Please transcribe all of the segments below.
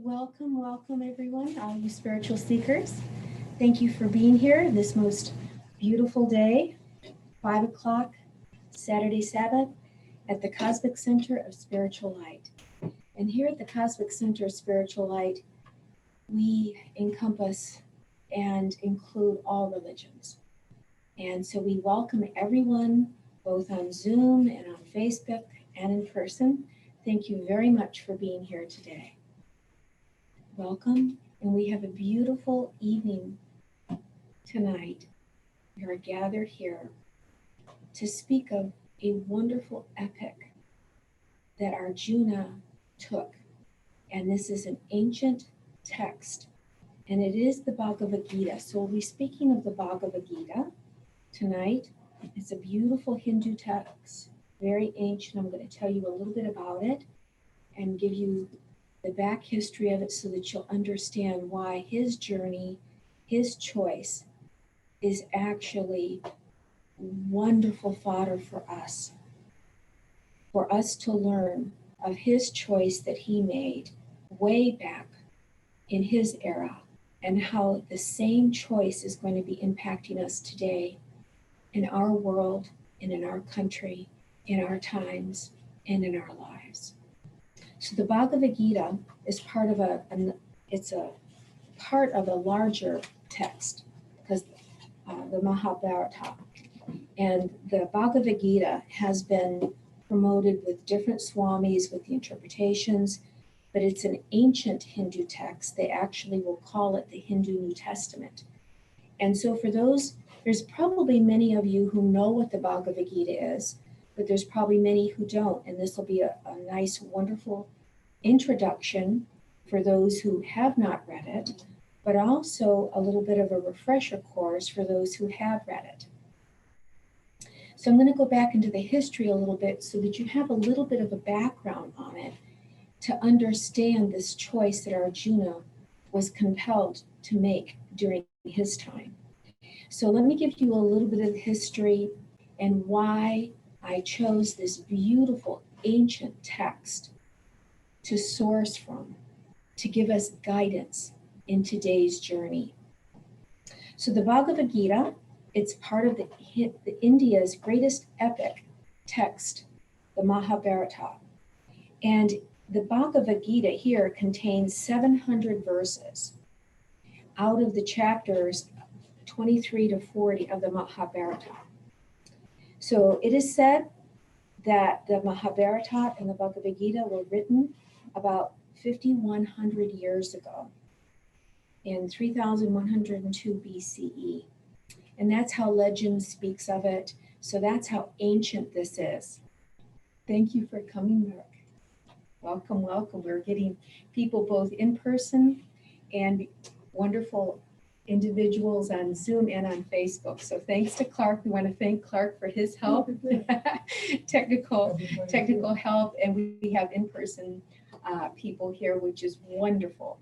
Welcome everyone, all you spiritual seekers. Thank you for being here this most beautiful day, 5 o'clock, Saturday Sabbath, at the Cosmic Center of Spiritual Light. And here at the Cosmic Center of Spiritual Light, we encompass and include all religions. And so we welcome everyone, both on Zoom and on Facebook and in person. Thank you very much for being here today. Welcome, and we have a beautiful evening tonight. We are gathered here to speak of a wonderful epic that Arjuna took. And this is an ancient text, and it is the Bhagavad Gita. So we'll be speaking of the Bhagavad Gita tonight. It's a beautiful Hindu text, very ancient. I'm going to tell you a little bit about it and give you the back history of it so that you'll understand why his journey, his choice is actually wonderful fodder for us to learn of his choice that he made way back in his era, and how the same choice is going to be impacting us today in our world and in our country, in our times, and in our lives. So the Bhagavad Gita is part of a larger text, because the Mahabharata. And the Bhagavad Gita has been promoted with different swamis with the interpretations, but it's an ancient Hindu text. They actually will call it the Hindu New Testament. And so for those, there's probably many of you who know what the Bhagavad Gita is, but there's probably many who don't. And this will be a nice, wonderful introduction for those who have not read it, but also a little bit of a refresher course for those who have read it. So I'm going to go back into the history a little bit so that you have a little bit of a background on it to understand this choice that Arjuna was compelled to make during his time. So let me give you a little bit of history and why I chose this beautiful ancient text to source from, to give us guidance in today's journey. So the Bhagavad Gita, it's part of the India's greatest epic text, the Mahabharata. And the Bhagavad Gita here contains 700 verses out of the chapters 23 to 40 of the Mahabharata. So it is said that the Mahabharata and the Bhagavad Gita were written about 5,100 years ago in 3102 BCE. And that's how legend speaks of it. So that's how ancient this is. Thank you for coming, Mark. Welcome, welcome. We're getting people both in person and wonderful individuals on Zoom and on Facebook. So thanks to Clark. We want to thank Clark for his help, technical help. And we have in-person people here, which is wonderful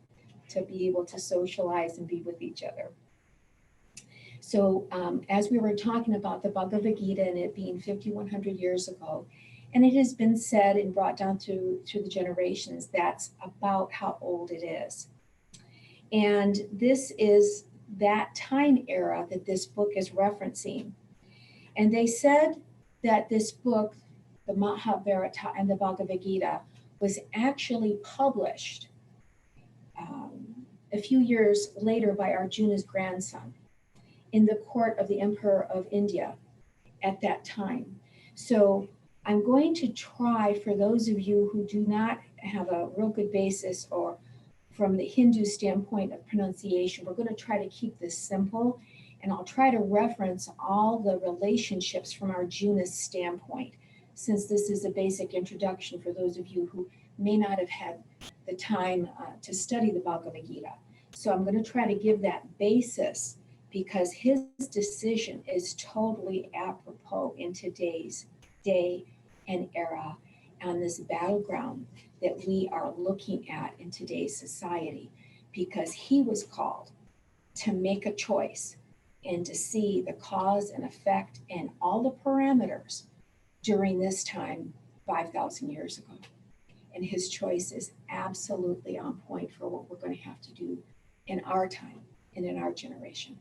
to be able to socialize and be with each other. So as we were talking about the Bhagavad Gita and it being 5,100 years ago, and it has been said and brought down through the generations, that's about how old it is. And this is that time era that this book is referencing. And they said that this book, the Mahabharata and the Bhagavad Gita, was actually published a few years later by Arjuna's grandson in the court of the Emperor of India at that time. So I'm going to try, for those of you who do not have a real good basis or from the Hindu standpoint of pronunciation, we're going to try to keep this simple, and I'll try to reference all the relationships from Arjuna's standpoint, since this is a basic introduction for those of you who may not have had the time to study the Bhagavad Gita. So I'm going to try to give that basis because his decision is totally apropos in today's day and era on this battleground that we are looking at in today's society, because he was called to make a choice and to see the cause and effect and all the parameters during this time 5,000 years ago. and his choice is absolutely on point for what we're going to have to do in our time and in our generation.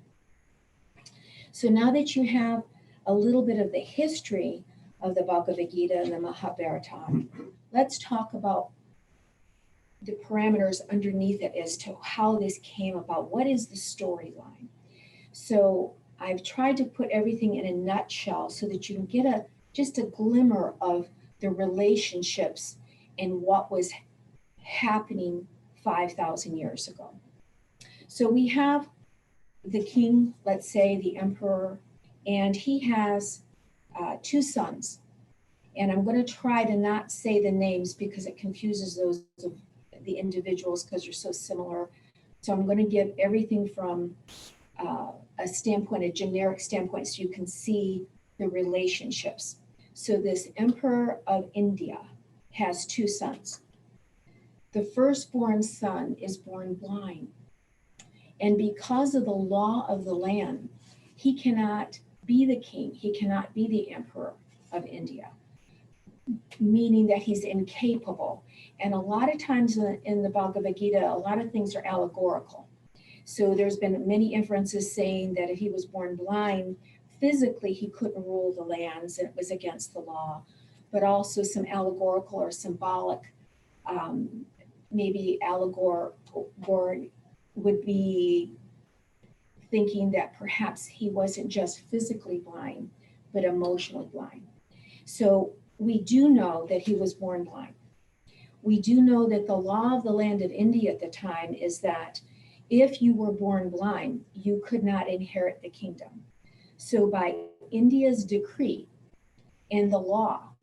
So now that you have a little bit of the history of the Bhagavad Gita and the Mahabharata, let's talk about the parameters underneath it as to how this came about. What is the storyline? So I've tried to put everything in a nutshell so that you can get just a glimmer of the relationships and what was happening 5,000 years ago. So we have the king, let's say the emperor, and he has two sons. And I'm going to try to not say the names because it confuses those of the individuals because they're so similar. So I'm going to give everything from a standpoint, a generic standpoint, so you can see the relationships. So this emperor of India has two sons. The firstborn son is born blind. And because of the law of the land, he cannot be the king. He cannot be the emperor of India, meaning that he's incapable. And a lot of times in the Bhagavad Gita, a lot of things are allegorical. So there's been many inferences saying that if he was born blind, physically he couldn't rule the lands and it was against the law, but also some allegorical or symbolic, maybe allegor would be thinking that perhaps he wasn't just physically blind, but emotionally blind. So we do know that he was born blind. We do know that the law of the land of India at the time is that if you were born blind, you could not inherit the kingdom. So by India's decree and the law,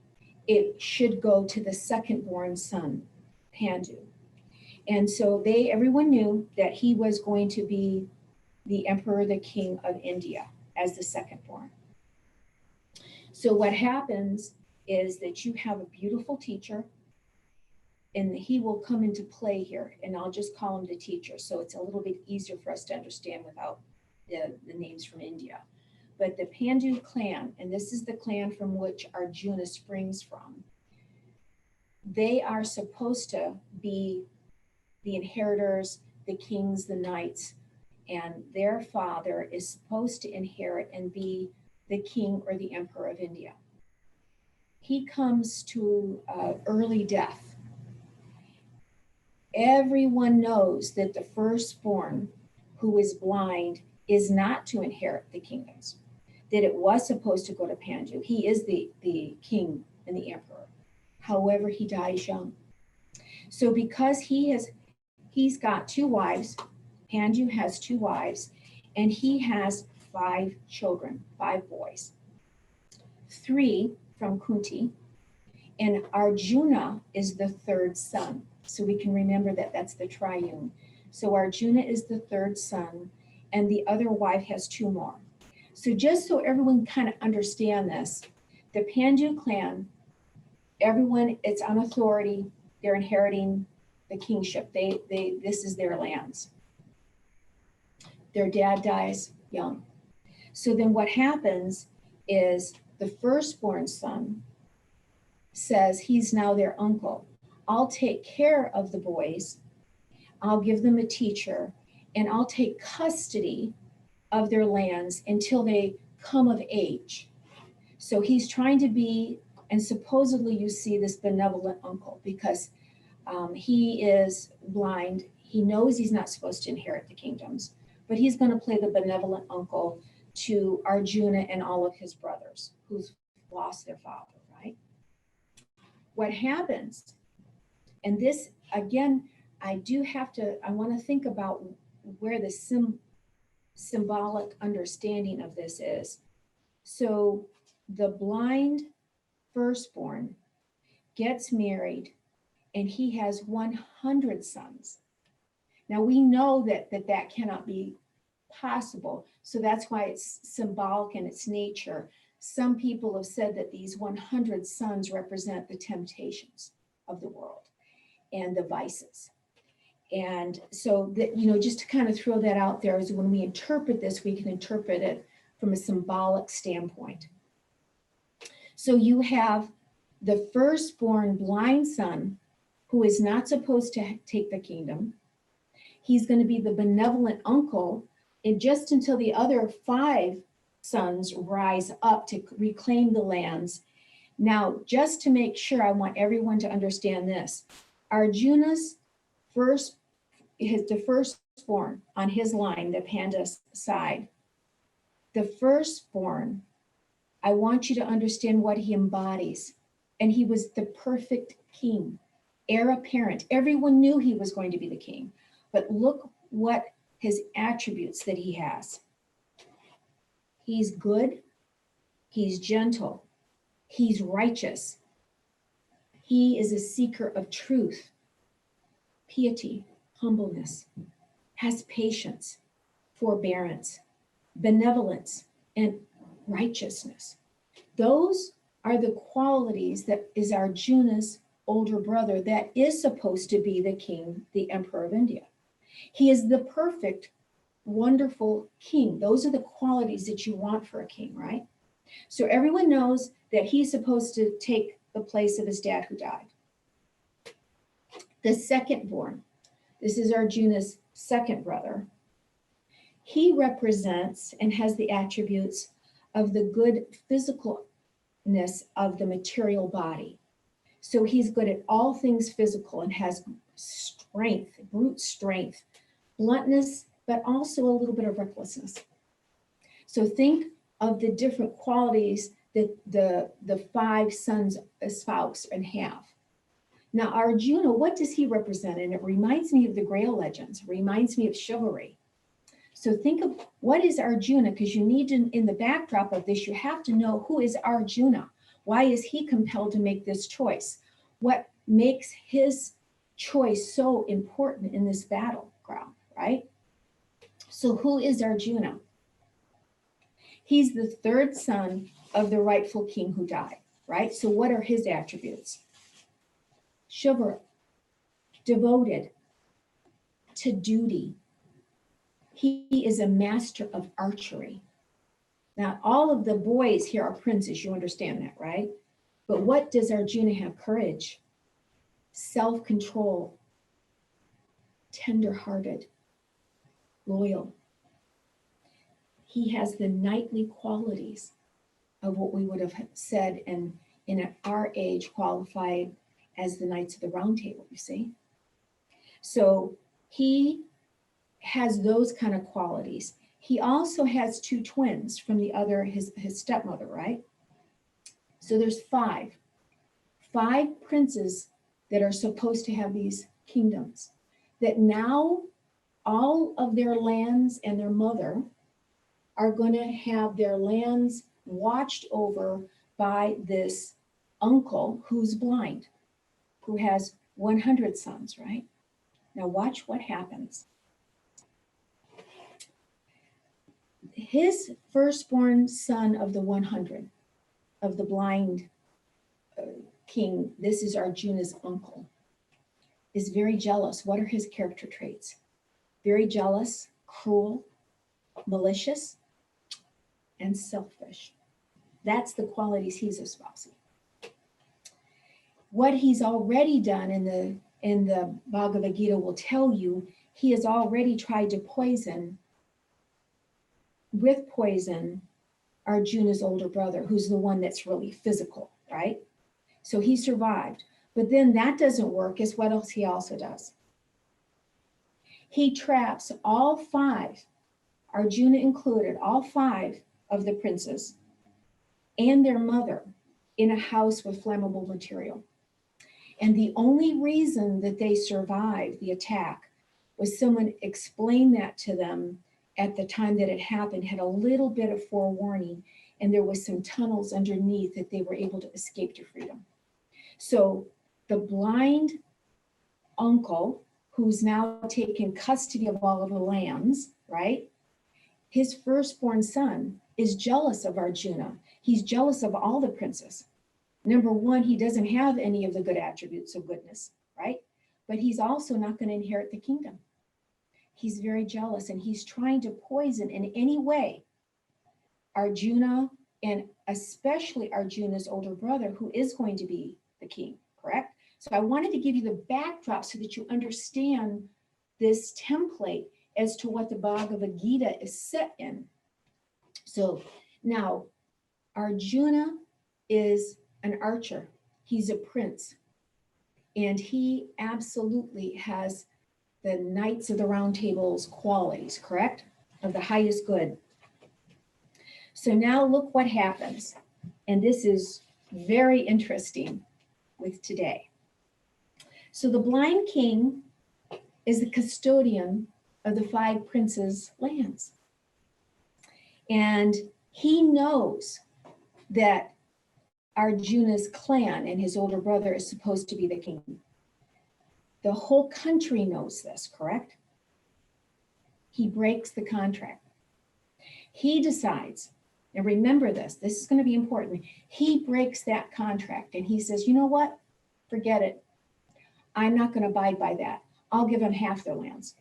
it should go to the second-born son, Pandu. And so everyone knew that he was going to be the emperor, the king of India as the second-born. So what happens is that you have a beautiful teacher, and he will come into play here, and I'll just call him the teacher. So it's a little bit easier for us to understand without the names from India. But the Pandu clan, and this is the clan from which Arjuna springs from, they are supposed to be the inheritors, the kings, the knights, and their father is supposed to inherit and be the king or the emperor of India. He comes to early death. Everyone knows that the firstborn who is blind is not to inherit the kingdoms, that it was supposed to go to Pandu. He is the king and the emperor. However, he dies young. So because he's got two wives, Pandu has two wives, and he has 5 children, 5 boys. 3 from Kunti, and Arjuna is the third son. So we can remember that that's the triune. So Arjuna is the third son, and the other wife has 2 more. So just so everyone kind of understand this, the Pandu clan, everyone, it's on authority, they're inheriting the kingship. This is their lands. Their dad dies young. So then what happens is the firstborn son says he's now their uncle. I'll take care of the boys. I'll give them a teacher, and I'll take custody of their lands until they come of age. So he's trying to be, and supposedly you see this benevolent uncle because he is blind. He knows he's not supposed to inherit the kingdoms, but he's going to play the benevolent uncle to Arjuna and all of his brothers who've lost their father, right? What happens, and this, again, I want to think about where the symbolic understanding of this is. So the blind firstborn gets married and he has 100 sons. Now we know that cannot be possible. So that's why it's symbolic in its nature. Some people have said that these 100 sons represent the temptations of the world and the vices. And so that, just to kind of throw that out there is when we interpret this, we can interpret it from a symbolic standpoint. So you have the firstborn blind son who is not supposed to take the kingdom. He's going to be the benevolent uncle, and just until the other 5 sons rise up to reclaim the lands. Now, just to make sure, I want everyone to understand this. Arjuna's the firstborn on his line, the Panda's side, the firstborn, I want you to understand what he embodies. And he was the perfect king, heir apparent. Everyone knew he was going to be the king, but look what his attributes that he has. He's good, he's gentle, he's righteous. He is a seeker of truth, piety, humbleness, has patience, forbearance, benevolence, and righteousness. Those are the qualities that is Arjuna's older brother that is supposed to be the king, the emperor of India. He is the perfect, wonderful king. Those are the qualities that you want for a king, right? So everyone knows that he's supposed to take the place of his dad who died. The second born, this is Arjuna's second brother. He represents and has the attributes of the good physicalness of the material body. So he's good at all things physical and has strength, brute strength, bluntness, but also a little bit of recklessness. So think of the different qualities that the 5 sons espouse and have. Now, Arjuna, what does he represent? And it reminds me of the Grail legends, it reminds me of chivalry. So think of what is Arjuna, because you need to, in the backdrop of this, you have to know who is Arjuna. Why is he compelled to make this choice? What makes his choice so important in this battleground, right? So who is Arjuna? He's the 3rd son of the rightful king who died, right? So what are his attributes? Chivalrous, devoted to duty. He is a master of archery. Now, all of the boys here are princes, you understand that, right? But what does Arjuna have? Courage, self-control, tender-hearted, loyal. He has the knightly qualities of what we would have said in our age qualified as the Knights of the Round Table, you see? So he has those kind of qualities. He also has 2 twins from the other, his stepmother, right? So there's 5 princes that are supposed to have these kingdoms, that now all of their lands and their mother are going to have their lands watched over by this uncle who's blind, who has 100 sons, right? Now watch what happens. His firstborn son of the 100, of the blind king, this is Arjuna's uncle, is very jealous. What are his character traits? Very jealous, cruel, malicious, and selfish. That's the qualities he's espousing. What he's already done in the Bhagavad Gita will tell you, he has already tried to poison Arjuna's older brother, who's the one that's really physical, right? So he survived. But then that doesn't work. Guess what else he also does? He traps all 5, Arjuna included, all 5 of the princes and their mother in a house with flammable material. And the only reason that they survived the attack was someone explained that to them at the time that it happened, had a little bit of forewarning, and there was some tunnels underneath that they were able to escape to freedom. So the blind uncle, who's now taken custody of all of the lands, right? His firstborn son is jealous of Arjuna. He's jealous of all the princes. Number one, he doesn't have any of the good attributes of goodness, right? But he's also not going to inherit the kingdom. He's very jealous, and he's trying to poison in any way Arjuna, and especially Arjuna's older brother, who is going to be the king, correct? So I wanted to give you the backdrop so that you understand this template as to what the Bhagavad Gita is set in. So now Arjuna is an archer. He's a prince. And he absolutely has the Knights of the Round Table's qualities, correct? Of the highest good. So now look what happens. And this is very interesting with today. So the blind king is the custodian of the 5 princes' lands. And he knows that Arjuna's clan and his older brother is supposed to be the king. The whole country knows this, correct? He breaks the contract. He decides, and remember this is going to be important. He breaks that contract and he says, you know what? Forget it. I'm not going to abide by that. I'll give them half their lands.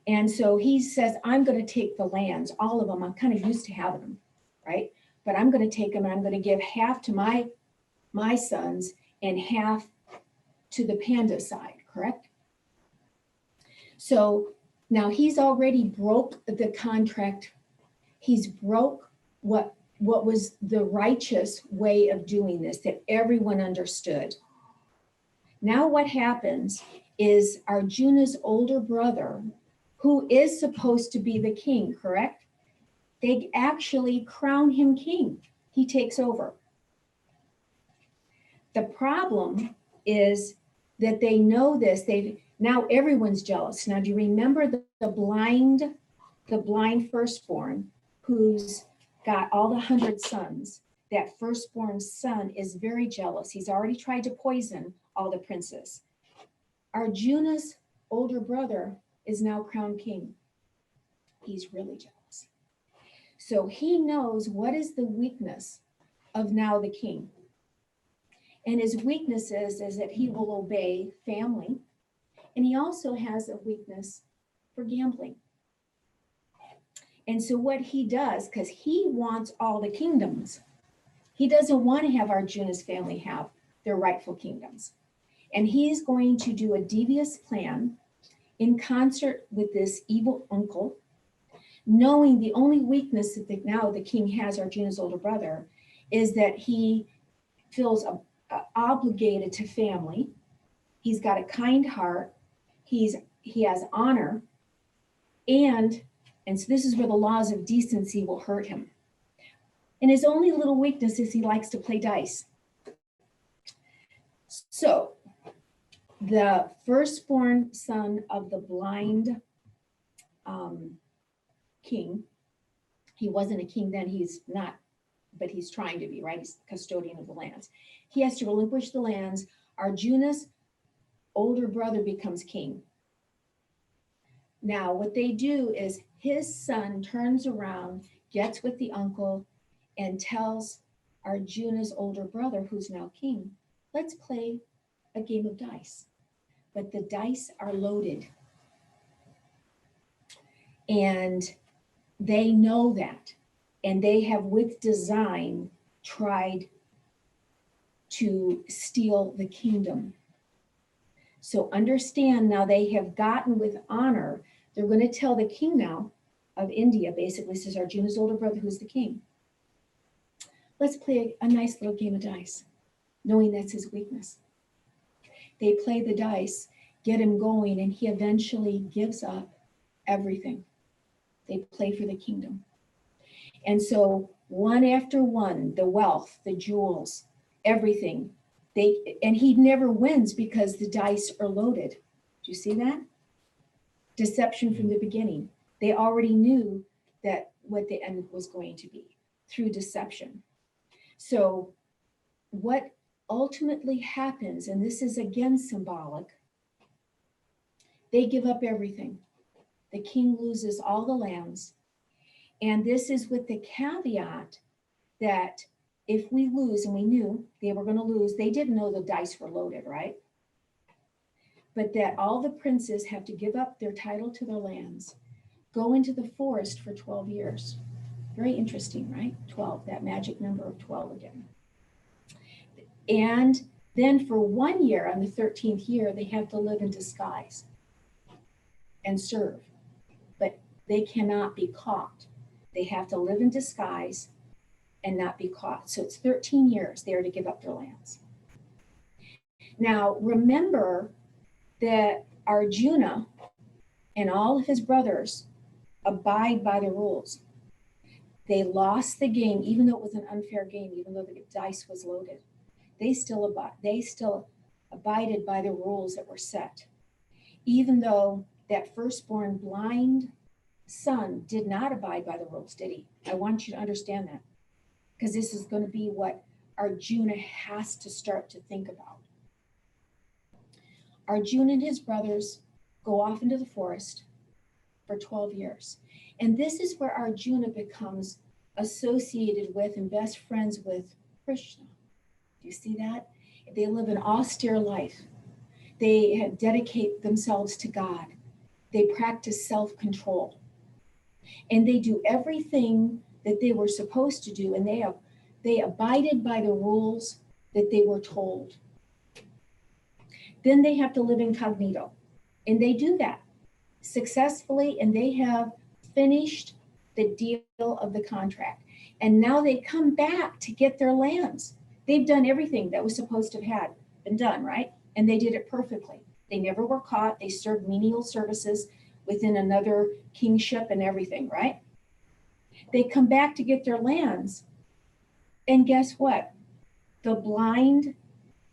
And so he says, I'm going to take the lands, all of them. I'm kind of used to having them, right? But I'm going to take them and I'm going to give half to my sons and half to the Panda side, correct? So now he's already broke the contract. He's broke what was the righteous way of doing this that everyone understood. Now what happens is Arjuna's older brother, who is supposed to be the king, correct? They actually crown him king. He takes over. The problem is that they know this. Now everyone's jealous. Now, do you remember the blind firstborn who's got all the 100 sons? That firstborn son is very jealous. He's already tried to poison all the princes. Arjuna's older brother is now crowned king. He's really jealous. So he knows what is the weakness of now the king. And his weakness is that he will obey family. And he also has a weakness for gambling. And so what he does, because he wants all the kingdoms, he doesn't want to have Arjuna's family have their rightful kingdoms. And he's going to do a devious plan in concert with this evil uncle, knowing the only weakness that now the king has, Arjuna's older brother, is that he feels obligated to family. He's got a kind heart. He has honor. And so this is where the laws of decency will hurt him. And his only little weakness is he likes to play dice. So the firstborn son of the blind king, he wasn't a king then, he's not, but he's trying to be, right? He's custodian of the lands. He has to relinquish the lands. Arjuna's older brother becomes king. Now, what they do is his son turns around, gets with the uncle, and tells Arjuna's older brother, who's now king, let's play a game of dice. But the dice are loaded. And they know that. And they have, with design, tried to steal the kingdom. So understand now they have gotten with honor. They're going to tell the king now of India, basically says Arjuna's older brother, who's the king. Let's play a nice little game of dice, knowing that's his weakness. They play the dice, get him going, and he eventually gives up everything. They play for the kingdom. And so one after one, the wealth, the jewels, everything, and he never wins because the dice are loaded. Do you see that? Deception from the beginning. They already knew that what the end was going to be through deception. So what ultimately happens, and this is again symbolic, they give up everything. The king loses all the lands. And this is with the caveat that if we lose, and we knew they were going to lose, they didn't know the dice were loaded, right? But that all the princes have to give up their title to their lands, go into the forest for 12 years. Very interesting, right? 12, that magic number of 12 again. And Then for 1 year, on the 13th year, they have to live in disguise and serve, but they cannot be caught. They have to live in disguise and not be caught. So it's 13 years they are to give up their lands. Now, remember that Arjuna and all of his brothers abide by the rules. They lost the game, even though it was an unfair game, even though the dice was loaded. They still abided by the rules that were set. Even though that firstborn blind son did not abide by the rules, did he? I want you to understand that, because this is going to be what Arjuna has to start to think about. Arjuna and his brothers go off into the forest for 12 years. And this is where Arjuna becomes associated with and best friends with Krishna. Do you see that? They live an austere life. They dedicate themselves to God. They practice self-control. And they do everything that they were supposed to do, and they abided by the rules that they were told. Then they have to live incognito, and they do that successfully, and they have finished the deal of the contract. And now they come back to get their lands. They've done everything that was supposed to have been done, right? And they did it perfectly. They never were caught. They served menial services within another kingship and everything, right? They come back to get their lands. And guess what? The blind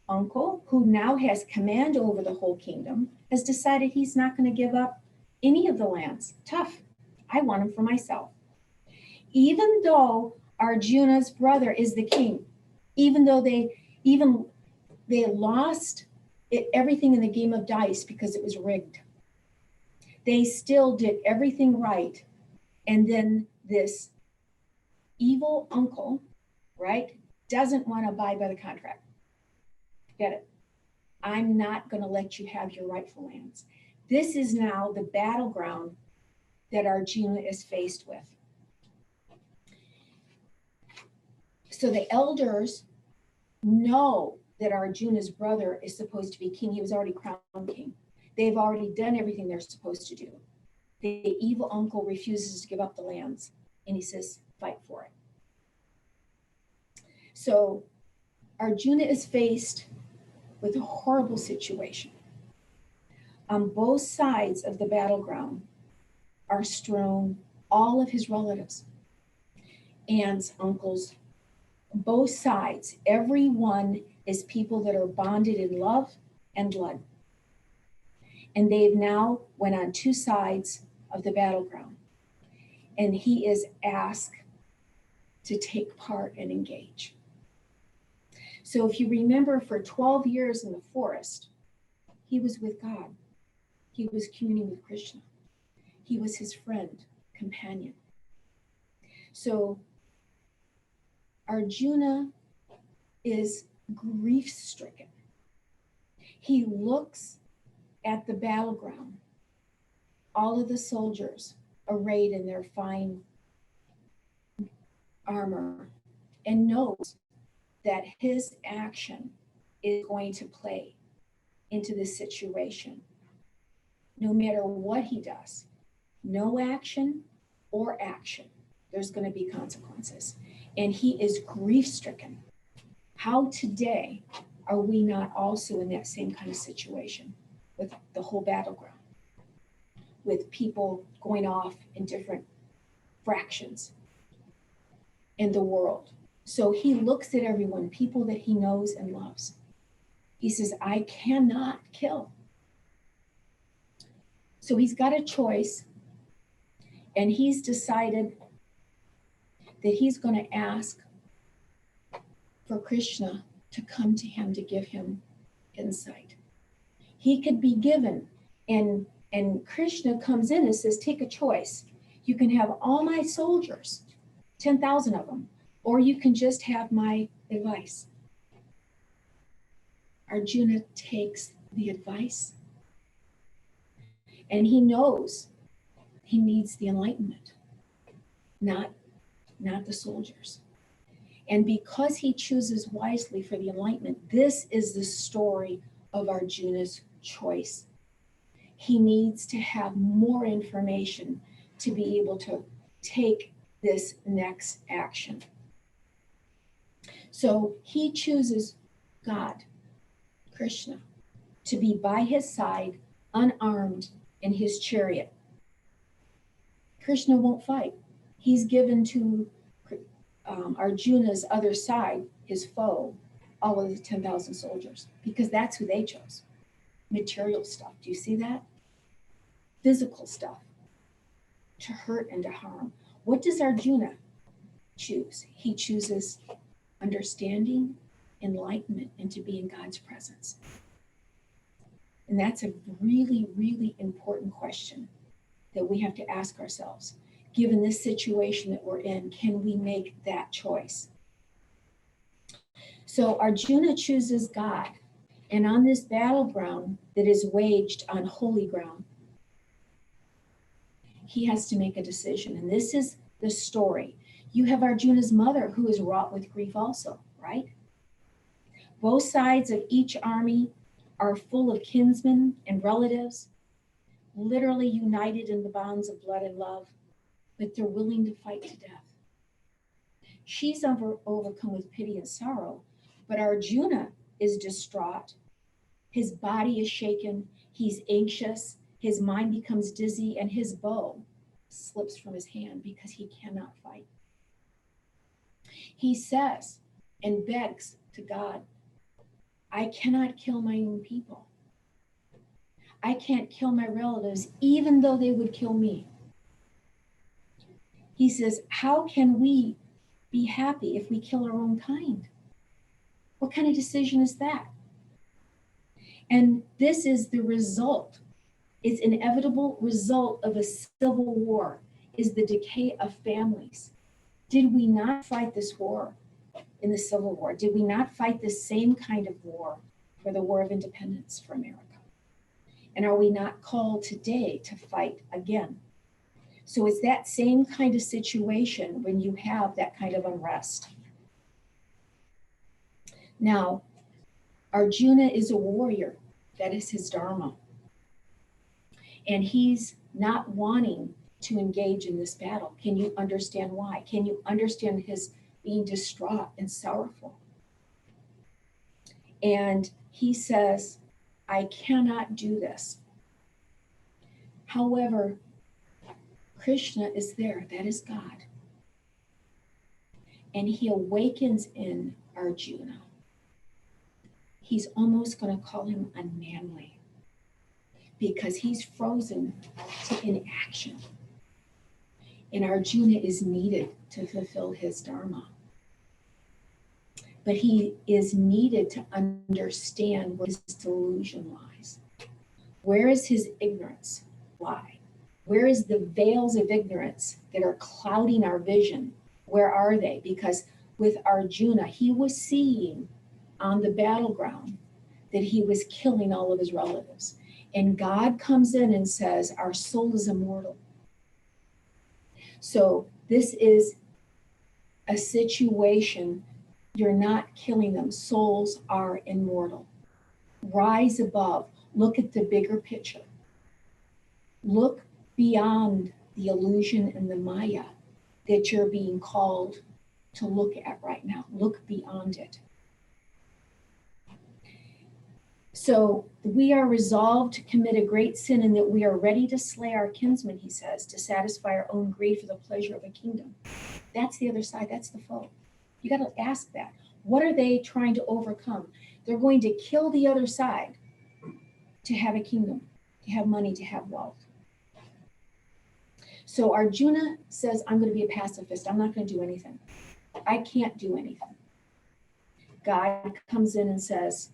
uncle, who now has command over the whole kingdom, has decided he's not going to give up any of the lands. Tough. I want them for myself. Even though Arjuna's brother is the king, even though they lost everything in the game of dice because it was rigged, they still did everything right. And then this evil uncle, right, doesn't want to abide by the contract. Get it? I'm not going to let you have your rightful lands. This is now the battleground that Arjuna is faced with. So the elders know that Arjuna's brother is supposed to be king. He was already crowned king. They've already done everything they're supposed to do. The evil uncle refuses to give up the lands, and he says, fight for it. So Arjuna is faced with a horrible situation. On both sides of the battleground are strewn all of his relatives, aunts, uncles, both sides. Everyone is people that are bonded in love and blood. And they've now went on two sides of the battleground. And he is asked to take part and engage. So if you remember, for 12 years in the forest, he was with God. He was communing with Krishna. He was his friend, companion. So Arjuna is grief-stricken. He looks at the battleground, all of the soldiers arrayed in their fine armor, and knows that his action is going to play into this situation. No matter what he does, no action or action, there's going to be consequences. And he is grief-stricken. How today are we not also in that same kind of situation with the whole battleground, with people going off in different fractions in the world? So he looks at everyone, people that he knows and loves. He says, I cannot kill. So he's got a choice, and he's decided that he's going to ask for Krishna to come to him to give him insight. He could be given, and Krishna comes in and says, take a choice. You can have all my soldiers, 10,000 of them, or you can just have my advice. Arjuna takes the advice, and he knows he needs the enlightenment, not the soldiers. And because he chooses wisely for the enlightenment, this is the story of Arjuna's choice. He needs to have more information to be able to take this next action. So he chooses God, Krishna, to be by his side, unarmed in his chariot. Krishna won't fight. He's given to Arjuna's other side, his foe, all of the 10,000 soldiers, because that's who they chose. Material stuff. Do you see that? Physical stuff to hurt and to harm. What does Arjuna choose? He chooses understanding, enlightenment, and to be in God's presence. And that's a really, really important question that we have to ask ourselves. Given this situation that we're in, can we make that choice? So Arjuna chooses God, and on this battleground that is waged on holy ground, he has to make a decision. And this is the story. You have Arjuna's mother, who is wrought with grief also, right? Both sides of each army are full of kinsmen and relatives, literally united in the bonds of blood and love, but they're willing to fight to death. She's overcome with pity and sorrow, but Arjuna is distraught. His body is shaken. He's anxious. His mind becomes dizzy, and his bow slips from his hand because he cannot fight. He says and begs to God, I cannot kill my own people. I can't kill my relatives, even though they would kill me. He says, how can we be happy if we kill our own kind? What kind of decision is that? And this is the result. It's an inevitable result of a civil war, is the decay of families. Did we not fight this war in the Civil War? Did we not fight the same kind of war for the War of Independence for America? And are we not called today to fight again? So it's that same kind of situation when you have that kind of unrest. Now, Arjuna is a warrior. That is his dharma. And he's not wanting to engage in this battle. Can you understand why? Can you understand his being distraught and sorrowful? And he says, I cannot do this. However, Krishna is there. That is God. And he awakens in Arjuna. He's almost going to call him unmanly because he's frozen to inaction. And Arjuna is needed to fulfill his dharma. But he is needed to understand where his delusion lies. Where is his ignorance lie? Where is the veils of ignorance that are clouding our vision? Where are they? Because with Arjuna, he was seeing on the battleground that he was killing all of his relatives. And God comes in and says, our soul is immortal. So this is a situation, you're not killing them. Souls are immortal. Rise above. Look at the bigger picture. Look beyond the illusion and the Maya that you're being called to look at right now. Look beyond it. So we are resolved to commit a great sin in that we are ready to slay our kinsmen, he says, to satisfy our own greed for the pleasure of a kingdom. That's the other side. That's the foe. You got to ask that. What are they trying to overcome? They're going to kill the other side to have a kingdom, to have money, to have wealth. So Arjuna says, I'm going to be a pacifist. I'm not going to do anything. I can't do anything. God comes in and says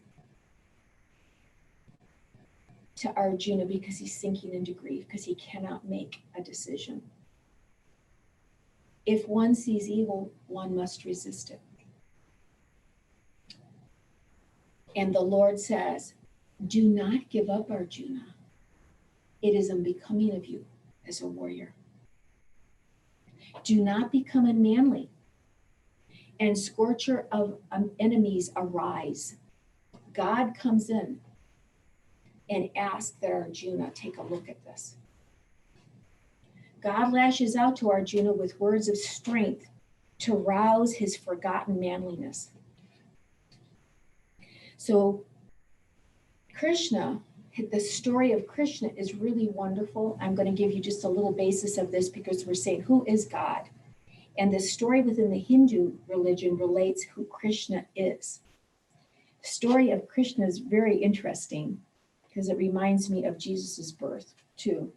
to Arjuna, because he's sinking into grief, because he cannot make a decision. If one sees evil, one must resist it. And the Lord says, do not give up, Arjuna. It is unbecoming of you as a warrior. Do not become unmanly. and scorcher of enemies arise. God comes in and asks that Arjuna take a look at this. God lashes out to Arjuna with words of strength to rouse his forgotten manliness. So Krishna, the story of Krishna is really wonderful. I'm going to give you just a little basis of this because we're saying, who is God? And the story within the Hindu religion relates who Krishna is. The story of Krishna is very interesting because it reminds me of Jesus's birth too.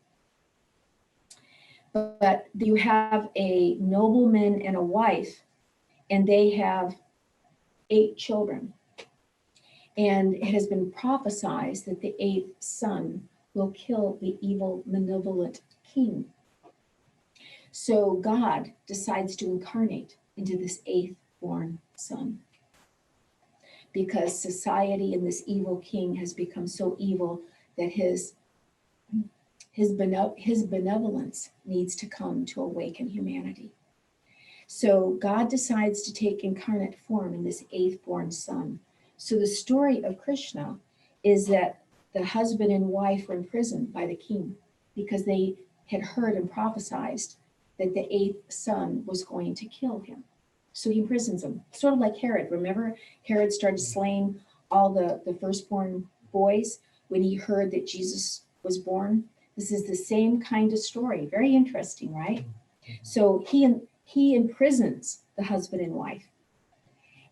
But you have a nobleman and a wife, and they have 8 children. And it has been prophesied that the 8th son will kill the evil, malevolent king. So God decides to incarnate into this 8th born son, because society and this evil king has become so evil that his benevolence needs to come to awaken humanity. So God decides to take incarnate form in this 8th born son. So the story of Krishna is that the husband and wife were imprisoned by the king because they had heard and prophesied that the 8th son was going to kill him. So he imprisons them, sort of like Herod. Remember, Herod started slaying all the firstborn boys when he heard that Jesus was born. This is the same kind of story. Very interesting, right? So he imprisons the husband and wife.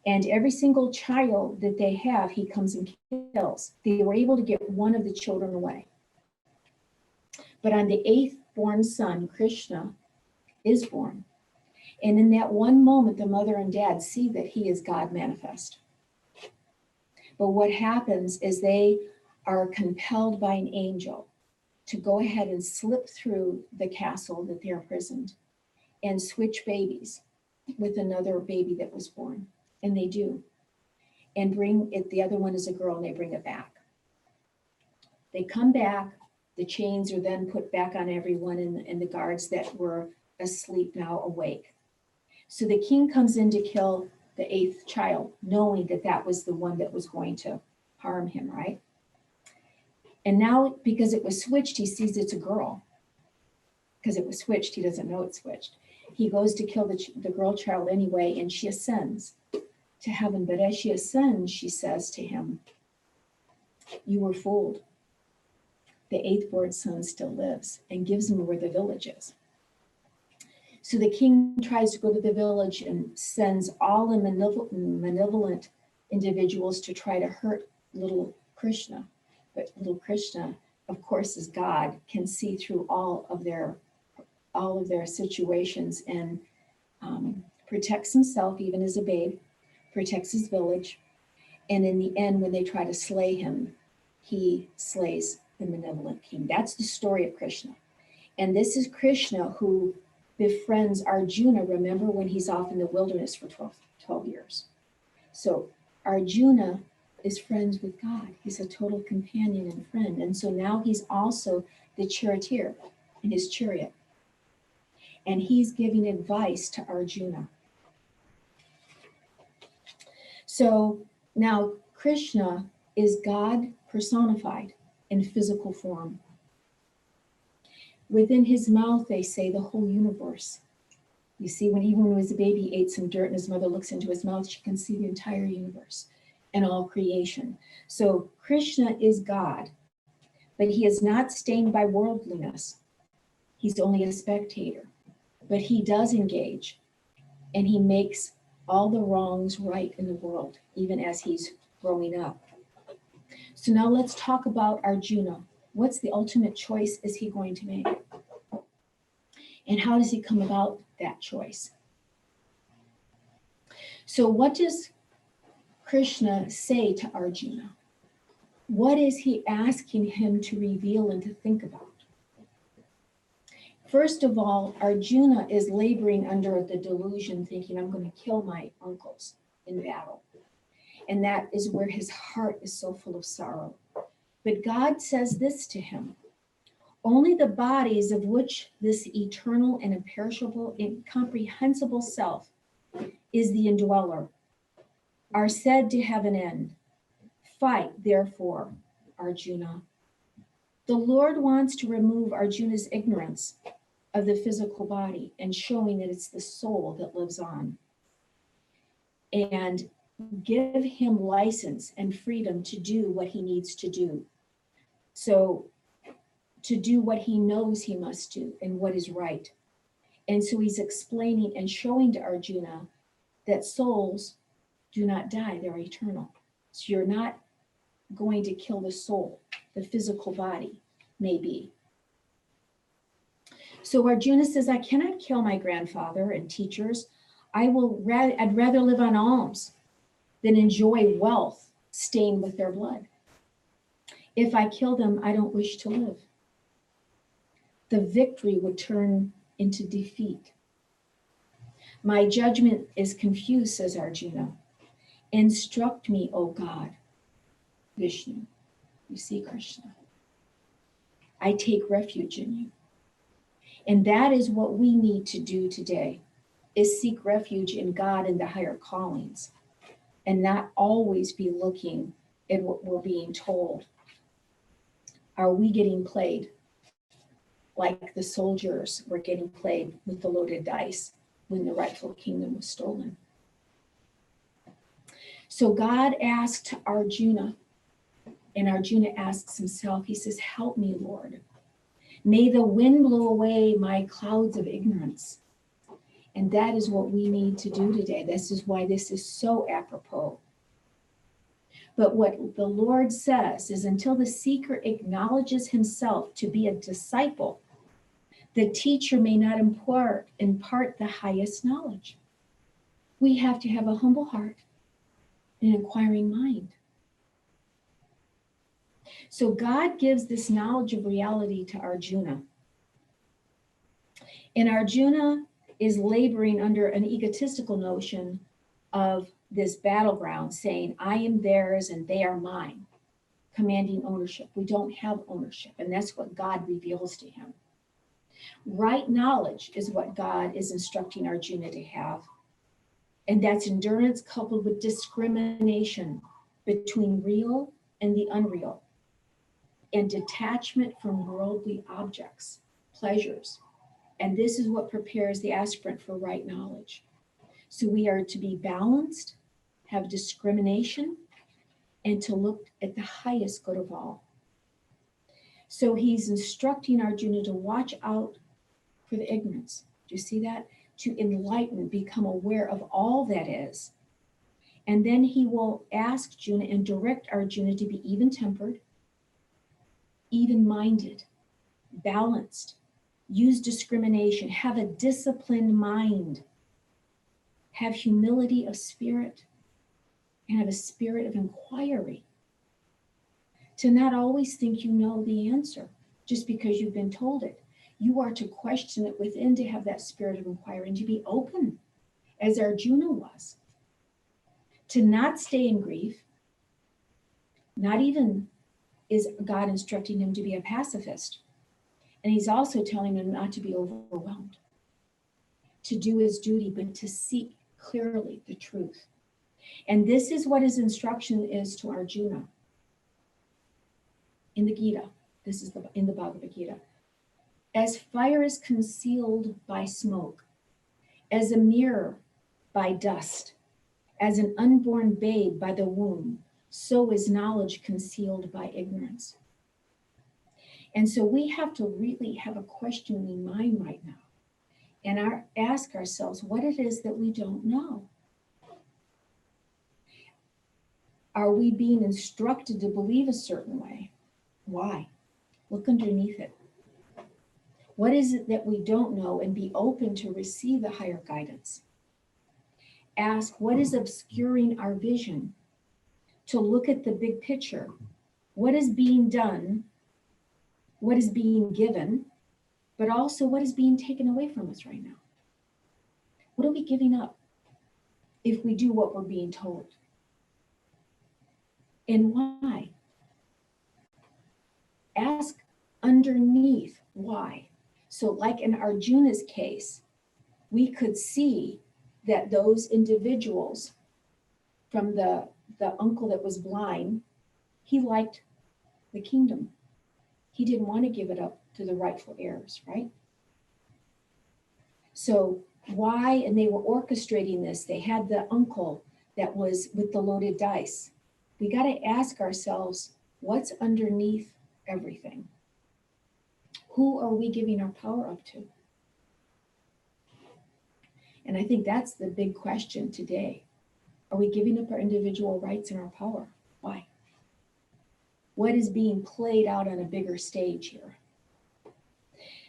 And every single child that they have, he comes and kills. They were able to get one of the children away. But on the 8th born son, Krishna is born. And in that one moment, the mother and dad see that he is God manifest. But what happens is they are compelled by an angel to go ahead and slip through the castle that they're imprisoned and switch babies with another baby that was born. And they do. And bring it, the other one is a girl, and they bring it back. They come back, the chains are then put back on everyone, and the guards that were asleep now awake. So the king comes in to kill the 8th child, knowing that that was the one that was going to harm him, right? And now, because it was switched, he sees it's a girl. Because it was switched, he doesn't know it's switched. He goes to kill the girl child anyway, and she ascends to heaven. But as she ascends, she says to him, "You were fooled. The 8th born son still lives," and gives him where the village is. So the king tries to go to the village and sends all the malevolent individuals to try to hurt little Krishna. But little Krishna, of course, as God, can see through all of their situations and protects himself, even as a babe, protects his village. And in the end, when they try to slay him, he slays the malevolent king. That's the story of Krishna. And this is Krishna who befriends Arjuna, remember, when he's off in the wilderness for 12 years. So Arjuna is friends with God. He's a total companion and friend. And so now he's also the charioteer in his chariot. And he's giving advice to Arjuna. So now Krishna is God personified in physical form. Within his mouth, they say, the whole universe. You see, when he was a baby, he ate some dirt, and his mother looks into his mouth, she can see the entire universe and all creation. So Krishna is God, but he is not stained by worldliness. He's only a spectator, but he does engage, and he makes all the wrongs right in the world, even as he's growing up. So now let's talk about Arjuna. What's the ultimate choice is he going to make? And how does he come about that choice? So what does Krishna say to Arjuna? What is he asking him to reveal and to think about? First of all, Arjuna is laboring under the delusion, thinking, I'm going to kill my uncles in battle. And that is where his heart is so full of sorrow. But God says this to him: only the bodies of which this eternal and imperishable, incomprehensible self is the indweller, are said to have an end. Fight, therefore, Arjuna. The Lord wants to remove Arjuna's ignorance of the physical body and showing that it's the soul that lives on, and give him license and freedom to do what he needs to do. So to do what he knows he must do and what is right. And so he's explaining and showing to Arjuna that souls do not die, they're eternal. So you're not going to kill the soul, the physical body may be. So Arjuna says, I cannot kill my grandfather and teachers. I'd rather live on alms than enjoy wealth stained with their blood. If I kill them, I don't wish to live. The victory would turn into defeat. My judgment is confused, says Arjuna. Instruct me, O God, Vishnu. You see, Krishna. I take refuge in you. And that is what we need to do today, is seek refuge in God and the higher callings, and not always be looking at what we're being told. Are we getting played like the soldiers were getting played with the loaded dice when the rightful kingdom was stolen? So God asked Arjuna, and Arjuna asks himself, he says, help me, Lord. May the wind blow away my clouds of ignorance. And that is what we need to do today. This is why this is so apropos. But what the Lord says is, until the seeker acknowledges himself to be a disciple, the teacher may not impart the highest knowledge. We have to have a humble heart, an inquiring mind. So God gives this knowledge of reality to Arjuna. And Arjuna is laboring under an egotistical notion of this battleground, saying, I am theirs and they are mine, commanding ownership. We don't have ownership, and that's what God reveals to him. Right knowledge is what God is instructing Arjuna to have, and that's endurance coupled with discrimination between real and the unreal, and detachment from worldly objects, pleasures. And this is what prepares the aspirant for right knowledge. So we are to be balanced, have discrimination, and to look at the highest good of all. So he's instructing Arjuna to watch out for the ignorance. Do you see that? To enlighten, become aware of all that is. And then he will ask Arjuna and direct Arjuna to be even-tempered, even-minded, balanced, use discrimination, have a disciplined mind, have humility of spirit, and have a spirit of inquiry. To not always think you know the answer just because you've been told it. You are to question it within, to have that spirit of inquiry and to be open, as Arjuna was. To not stay in grief, not even is God instructing him to be a pacifist. And he's also telling him not to be overwhelmed, to do his duty, but to seek clearly the truth. And this is what his instruction is to Arjuna in the Gita. This is in the Bhagavad Gita. As fire is concealed by smoke, as a mirror by dust, as an unborn babe by the womb, so is knowledge concealed by ignorance. And so we have to really have a questioning mind right now and ask ourselves what it is that we don't know. Are we being instructed to believe a certain way? Why? Look underneath it. What is it that we don't know, and be open to receive the higher guidance? Ask what is obscuring our vision, to look at the big picture. What is being done? What is being given? But also what is being taken away from us right now? What are we giving up if we do what we're being told? And why? Ask underneath why. So like in Arjuna's case, we could see that those individuals from the uncle that was blind, he liked the kingdom. He didn't want to give it up to the rightful heirs, right? So why, and they were orchestrating this. They had the uncle that was with the loaded dice. We got to ask ourselves, what's underneath everything? Who are we giving our power up to? And I think that's the big question today. Are we giving up our individual rights and our power? Why? What is being played out on a bigger stage here?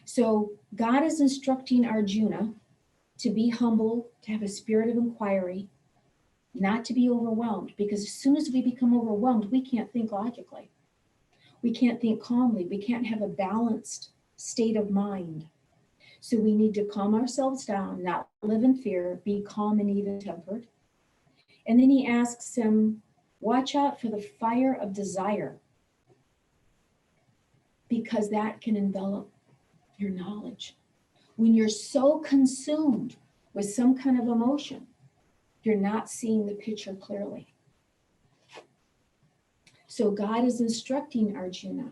So God is instructing Arjuna to be humble, to have a spirit of inquiry, not to be overwhelmed, because as soon as we become overwhelmed, we can't think logically. We can't think calmly. We can't have a balanced state of mind. So we need to calm ourselves down, not live in fear, be calm and even-tempered. And then he asks him, watch out for the fire of desire, because that can envelop your knowledge. When you're so consumed with some kind of emotion, you're not seeing the picture clearly. So God is instructing Arjuna,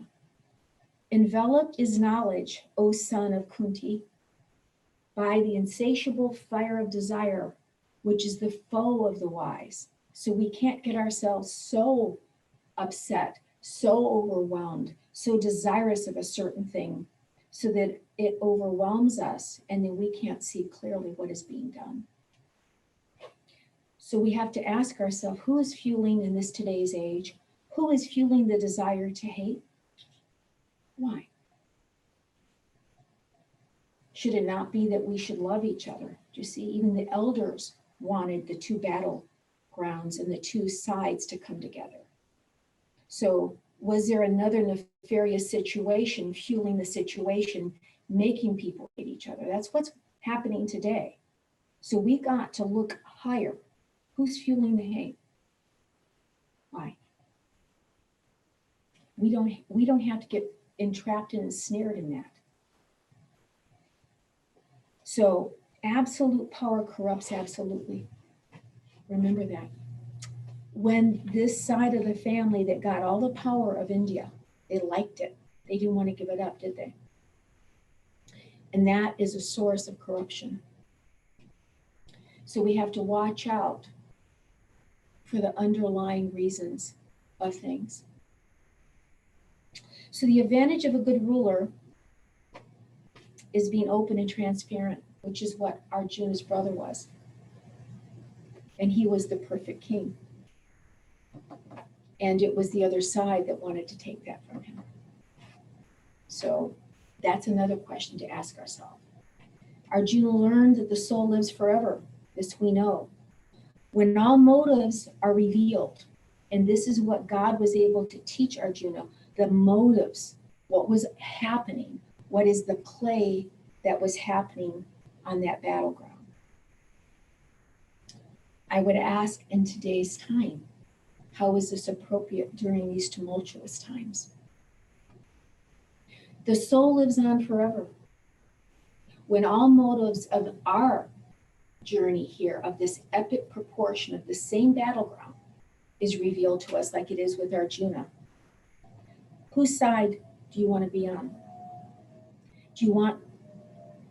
enveloped is knowledge, O son of Kunti, by the insatiable fire of desire, which is the foe of the wise. So we can't get ourselves so upset, so overwhelmed, so desirous of a certain thing, so that it overwhelms us and then we can't see clearly what is being done. So we have to ask ourselves, who is fueling in this today's age? Who is fueling the desire to hate? Why? Should it not be that we should love each other? Do you see, even the elders wanted the two battlegrounds and the two sides to come together. So was there another nefarious situation fueling the situation, making people hate each other? That's what's happening today. So we got to look higher. Who's fueling the hate? Why? We don't have to get entrapped and ensnared in that. So absolute power corrupts absolutely. Remember that. When this side of the family that got all the power of India, they liked it. They didn't want to give it up, did they? And that is a source of corruption. So we have to watch out for the underlying reasons of things. So the advantage of a good ruler is being open and transparent, which is what Arjuna's brother was. And he was the perfect king. And it was the other side that wanted to take that from him. So that's another question to ask ourselves. Arjuna learned that the soul lives forever. This we know. When all motives are revealed, and this is what God was able to teach Arjuna, the motives, what was happening, what is the play that was happening on that battleground. I would ask in today's time, how is this appropriate during these tumultuous times? The soul lives on forever. When all motives of our journey here, of this epic proportion of the same battleground, is revealed to us like it is with Arjuna, whose side do you want to be on? Do you want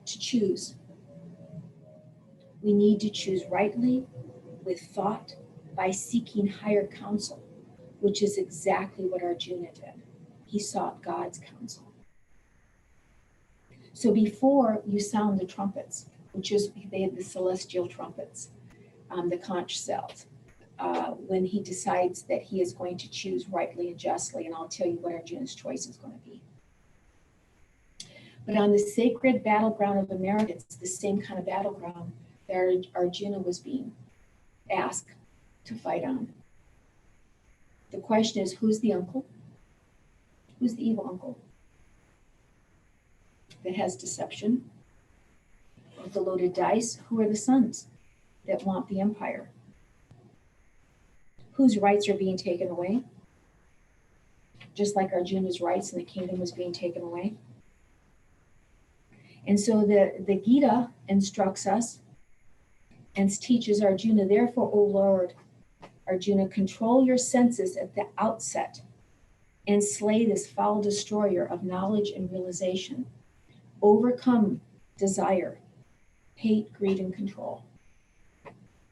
to choose? We need to choose rightly, with thought, by seeking higher counsel, which is exactly what Arjuna did. He sought God's counsel. So before you sound the trumpets, which is, they had the celestial trumpets, the conch shells, when he decides that he is going to choose rightly and justly, and I'll tell you what Arjuna's choice is going to be. But on the sacred battleground of America, it's the same kind of battleground that Arjuna was being asked to fight on. The question is, who's the uncle? Who's the evil uncle that has deception? With the loaded dice, who are the sons that want the empire? Whose rights are being taken away? Just like Arjuna's rights in the kingdom was being taken away. And so the Gita instructs us and teaches Arjuna, therefore, O Lord, Arjuna, control your senses at the outset and slay this foul destroyer of knowledge and realization. Overcome desire, hate, greed, and control.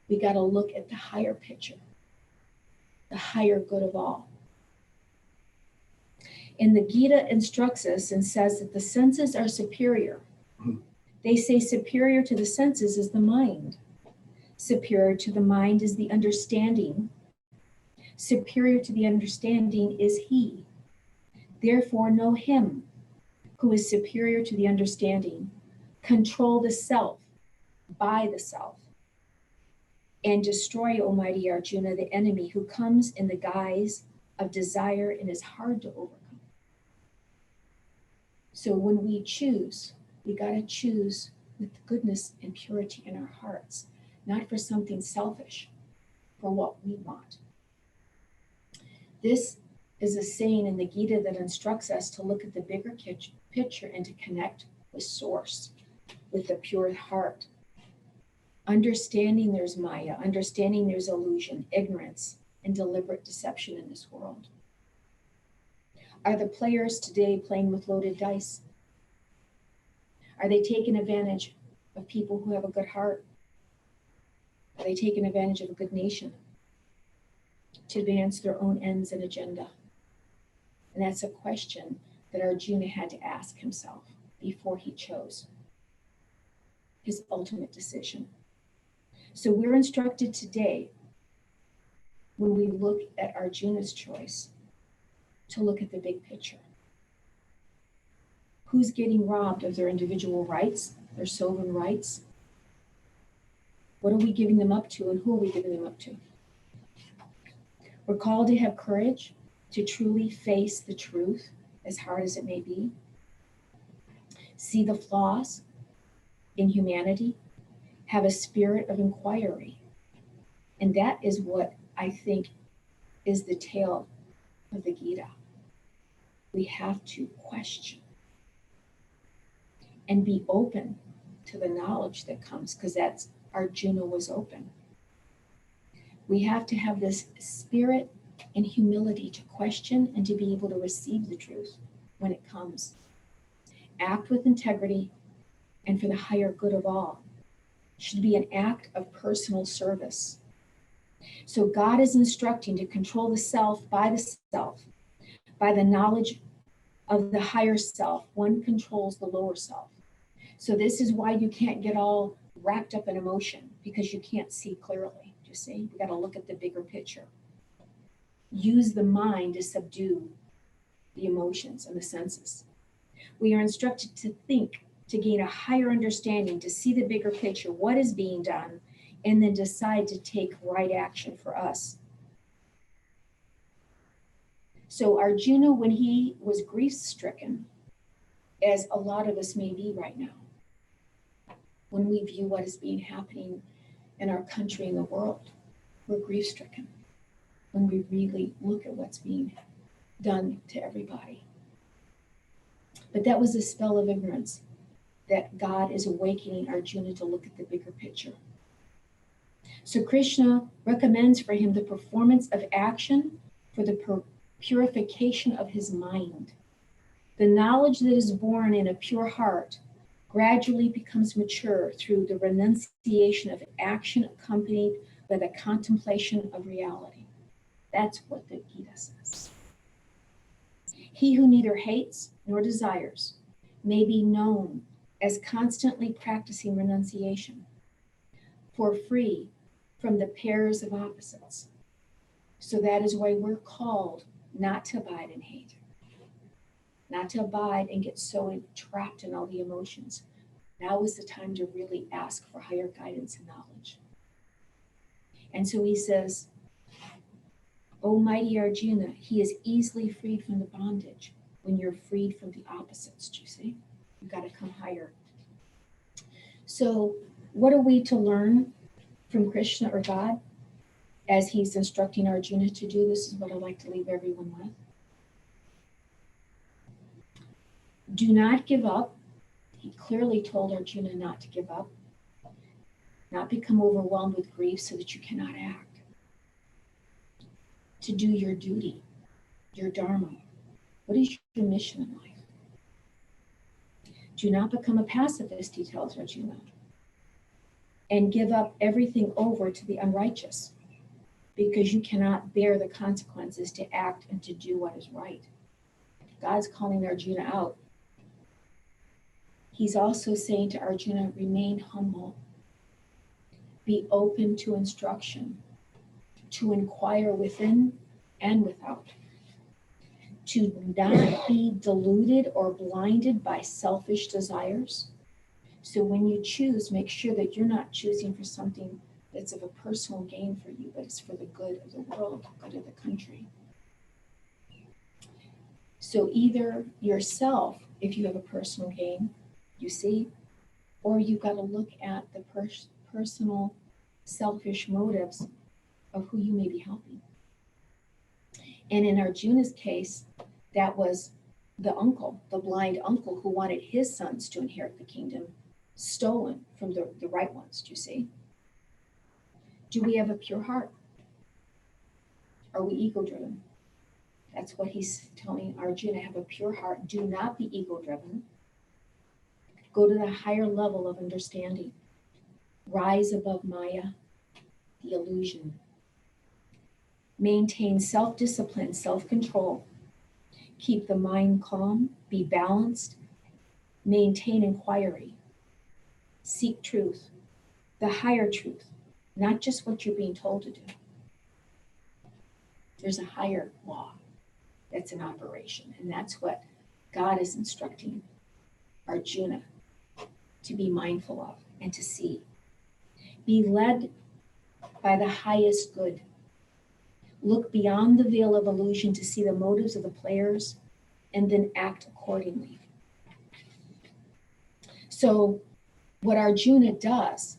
We got to look at the higher picture, the higher good of all. And the Gita instructs us and says that the senses are superior. They say superior to the senses is the mind. Superior to the mind is the understanding. Superior to the understanding is he. Therefore, know him who is superior to the understanding. Control the self by the self. And destroy, O mighty Arjuna, the enemy who comes in the guise of desire and is hard to overcome. So when we choose, we got to choose with goodness and purity in our hearts, not for something selfish, for what we want. This is a saying in the Gita that instructs us to look at the bigger picture and to connect with Source, with the pure heart. Understanding there's Maya, understanding there's illusion, ignorance, and deliberate deception in this world. Are the players today playing with loaded dice? Are they taking advantage of people who have a good heart? Are they taking advantage of a good nation to advance their own ends and agenda? And that's a question that Arjuna had to ask himself before he chose his ultimate decision. So we're instructed today, when we look at Arjuna's choice, to look at the big picture. Who's getting robbed of their individual rights, their sovereign rights? What are we giving them up to, and who are we giving them up to? We're called to have courage to truly face the truth, as hard as it may be. See the flaws in humanity, have a spirit of inquiry. And that is what I think is the tale of the Gita. We have to question and be open to the knowledge that comes, because that's Arjuna was open. We have to have this spirit and humility to question and to be able to receive the truth when it comes. Act with integrity and for the higher good of all. It should be an act of personal service. So God is instructing to control the self, by the knowledge of the higher self. One controls the lower self. So this is why you can't get all wrapped up in emotion, because you can't see clearly. You see, we got to look at the bigger picture. Use the mind to subdue the emotions and the senses. We are instructed to think, to gain a higher understanding, to see the bigger picture, what is being done, and then decide to take right action for us. So Arjuna, when he was grief-stricken, as a lot of us may be right now, when we view what is happening in our country and the world, we're grief-stricken. When we really look at what's being done to everybody. But that was a spell of ignorance, that God is awakening Arjuna to look at the bigger picture. So Krishna recommends for him the performance of action for the purification of his mind. The knowledge that is born in a pure heart gradually becomes mature through the renunciation of action accompanied by the contemplation of reality. That's what the Gita says. He who neither hates nor desires may be known as constantly practicing renunciation, for free from the pairs of opposites. So that is why we're called not to abide in hate, not to abide and get so trapped in all the emotions. Now is the time to really ask for higher guidance and knowledge. And so he says, O mighty Arjuna, he is easily freed from the bondage when you're freed from the opposites, do you see? You've got to come higher. So what are we to learn from Krishna or God as he's instructing Arjuna to do? This is what I'd like to leave everyone with. Do not give up. He clearly told Arjuna not to give up. not become overwhelmed with grief so that you cannot act, to do your duty, your dharma. What is your mission in life? Do not become a pacifist, he tells Arjuna, and give up everything over to the unrighteous, because you cannot bear the consequences to act and to do what is right. God's calling Arjuna out. He's also saying to Arjuna, remain humble, be open to instruction, to inquire within and without, to not be deluded or blinded by selfish desires. So when you choose, make sure that you're not choosing for something that's of a personal gain for you, but it's for the good of the world, the good of the country. So either yourself, if you have a personal gain, you see, or you've got to look at the personal selfish motives of who you may be helping. And in Arjuna's case, that was the uncle, the blind uncle who wanted his sons to inherit the kingdom, stolen from the right ones, do you see? Do we have a pure heart? Are we ego-driven? That's what he's telling Arjuna, have a pure heart. Do not be ego-driven. Go to the higher level of understanding. Rise above Maya, the illusion. Maintain self-discipline, self-control. Keep the mind calm, be balanced. Maintain inquiry. Seek truth, the higher truth, not just what you're being told to do. There's a higher law that's in operation, and that's what God is instructing Arjuna to be mindful of and to see. Be led by the highest good. Look beyond the veil of illusion to see the motives of the players and then act accordingly. So what Arjuna does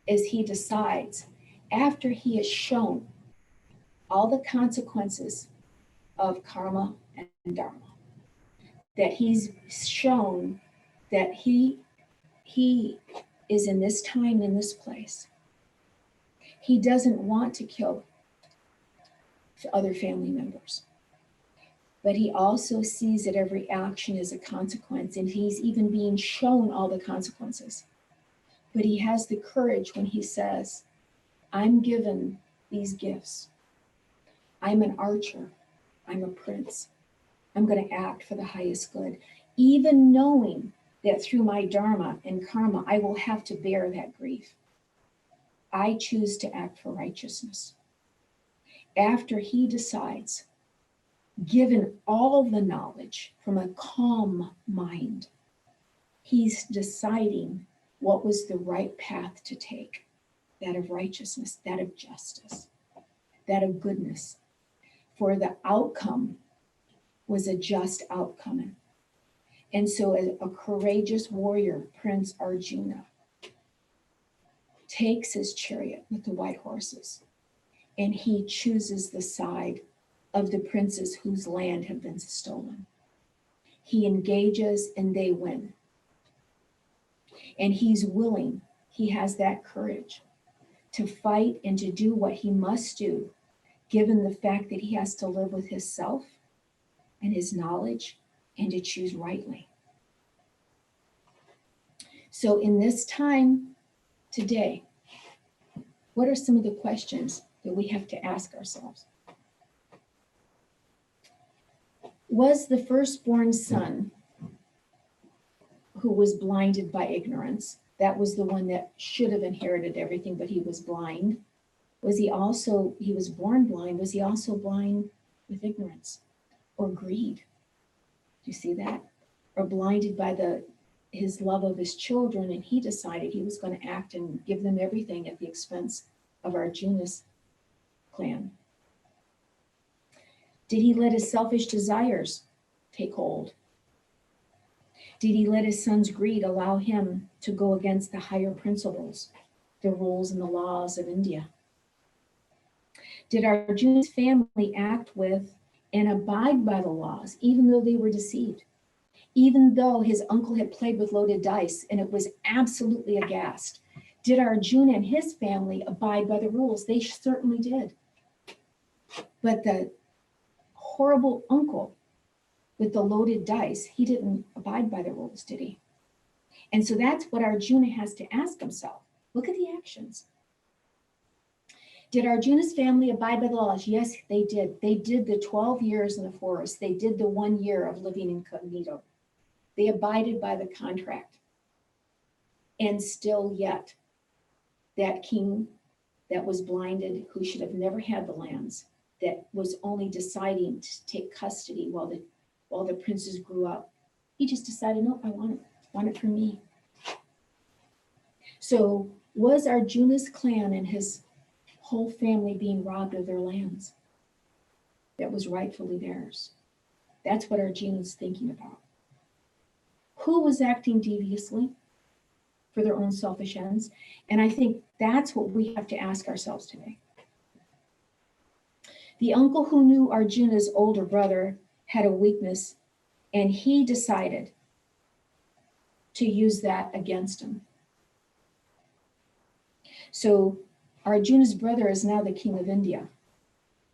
is he decides, after he has shown all the consequences of karma and dharma, that he's shown that he is in this time, in this place. He doesn't want to kill other family members, but he also sees that every action is a consequence, and he's even being shown all the consequences. But he has the courage when he says, I'm given these gifts. I'm an archer. I'm a prince. I'm going to act for the highest good, even knowing that through my dharma and karma, I will have to bear that grief. I choose to act for righteousness. After he decides, given all the knowledge from a calm mind, he's deciding what was the right path to take, that of righteousness, that of justice, that of goodness. For the outcome was a just outcome. And so a courageous warrior, Prince Arjuna, takes his chariot with the white horses, and he chooses the side of the princes whose land had been stolen. He engages and they win. And he's willing, he has that courage to fight and to do what he must do, given the fact that he has to live with his self and his knowledge and to choose rightly. So in this time today, what are some of the questions that we have to ask ourselves? Was the firstborn son who was blinded by ignorance, that was the one that should have inherited everything, but he was blind? Was he was born blind, was he also blind with ignorance or greed? Do you see that? Or blinded by his love of his children, and he decided he was going to act and give them everything at the expense of Arjuna's clan? Did he let his selfish desires take hold? Did he let his son's greed allow him to go against the higher principles, the rules and the laws of India? Did Arjuna's family act with and abide by the laws, even though they were deceived? Even though his uncle had played with loaded dice and it was absolutely aghast Did Arjuna and his family abide by the rules? They certainly did. But the horrible uncle with the loaded dice, he didn't abide by the rules, did he? And so that's what Arjuna has to ask himself. Look at the actions. Did Arjuna's family abide by the laws? Yes, they did. They did the 12 years in the forest. They did the 1 year of living incognito. They abided by the contract. And still yet, that king that was blinded, who should have never had the lands, that was only deciding to take custody while the princes grew up, he just decided, no, I want it for me. So was Arjuna's clan and his whole family being robbed of their lands that was rightfully theirs? That's what Arjuna's thinking about. Who was acting deviously for their own selfish ends? And I think that's what we have to ask ourselves today. The uncle who knew Arjuna's older brother had a weakness, and he decided to use that against him. So Arjuna's brother is now the king of India,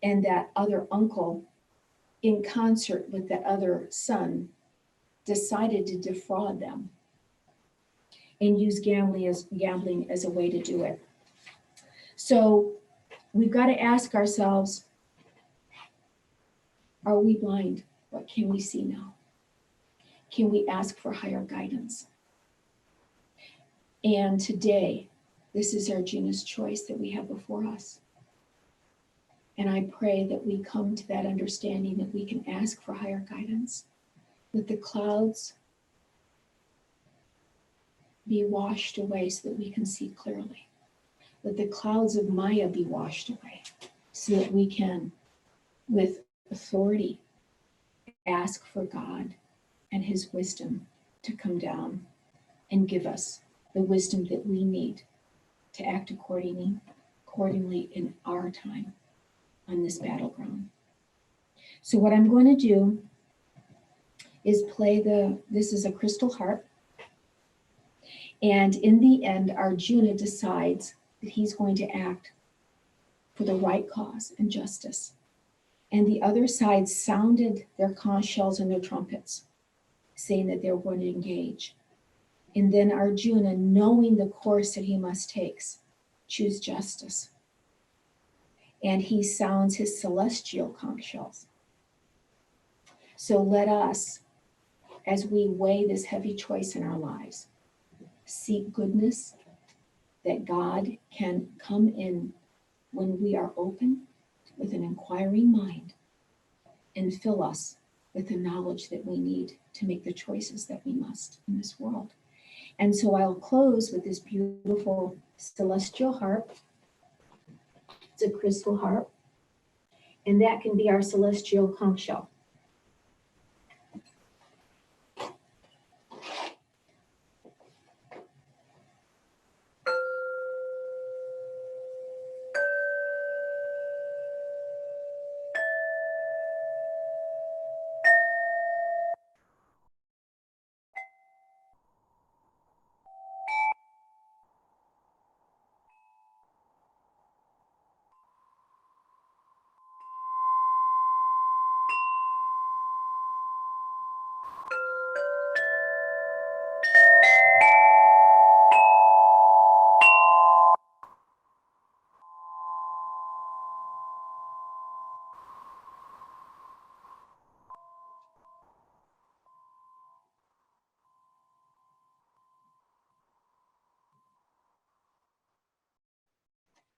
and that other uncle, in concert with that other son, decided to defraud them and use gambling as a way to do it. So we've got to ask ourselves, are we blind? What can we see now? Can we ask for higher guidance? And today, this is Arjuna's choice that we have before us. And I pray that we come to that understanding that we can ask for higher guidance, that the clouds be washed away so that we can see clearly. Let the clouds of Maya be washed away so that we can, with authority, ask for God and his wisdom to come down and give us the wisdom that we need to act accordingly in our time on this battleground. So what I'm going to do is play this is a crystal harp. And in the end, Arjuna decides that he's going to act for the right cause and justice. And the other side sounded their conch shells and their trumpets, saying that they were going to engage. And then Arjuna, knowing the course that he must take, choose justice. And he sounds his celestial conch shells. So let us, as we weigh this heavy choice in our lives, seek goodness, that God can come in when we are open with an inquiring mind and fill us with the knowledge that we need to make the choices that we must in this world. And so I'll close with this beautiful celestial harp. It's a crystal harp, and that can be our celestial conch shell.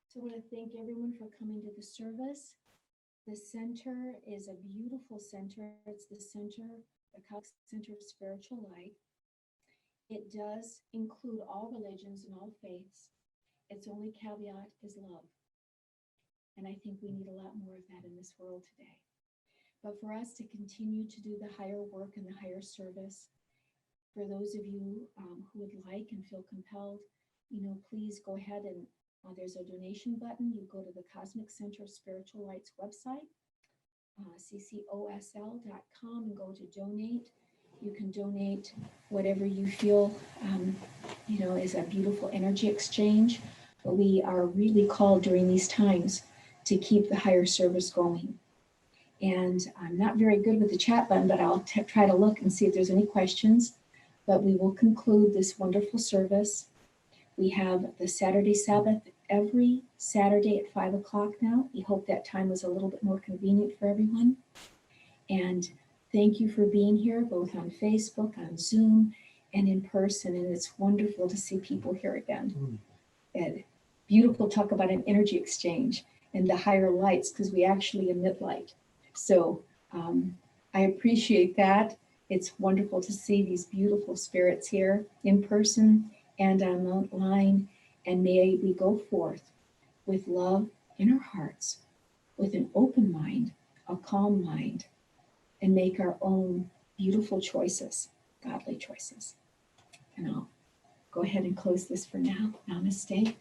So I want to thank everyone for coming to the service. The center is a beautiful center. It's the center, the Cosmic Center of Spiritual Light. It does include all religions and all faiths. Its only caveat is love. And I think we need a lot more of that in this world today. But for us to continue to do the higher work and the higher service, for those of you who would like and feel compelled, please go ahead and there's a donation button. You go to the Cosmic Center of Spiritual Light's website, ccosl.com, and go to donate. You can donate whatever you feel, is a beautiful energy exchange. But we are really called during these times to keep the higher service going. And I'm not very good with the chat button, but I'll try to look and see if there's any questions. But we will conclude this wonderful service. We have the Saturday Sabbath every Saturday at 5 o'clock now. We hope that time was a little bit more convenient for everyone. And thank you for being here, both on Facebook, on Zoom, and in person. And it's wonderful to see people here again. And beautiful talk about an energy exchange and the higher lights, because we actually emit light. So I appreciate that. It's wonderful to see these beautiful spirits here in person and online. And may we go forth with love in our hearts, with an open mind, a calm mind, and make our own beautiful choices, godly choices. And I'll go ahead and close this for now. Namaste.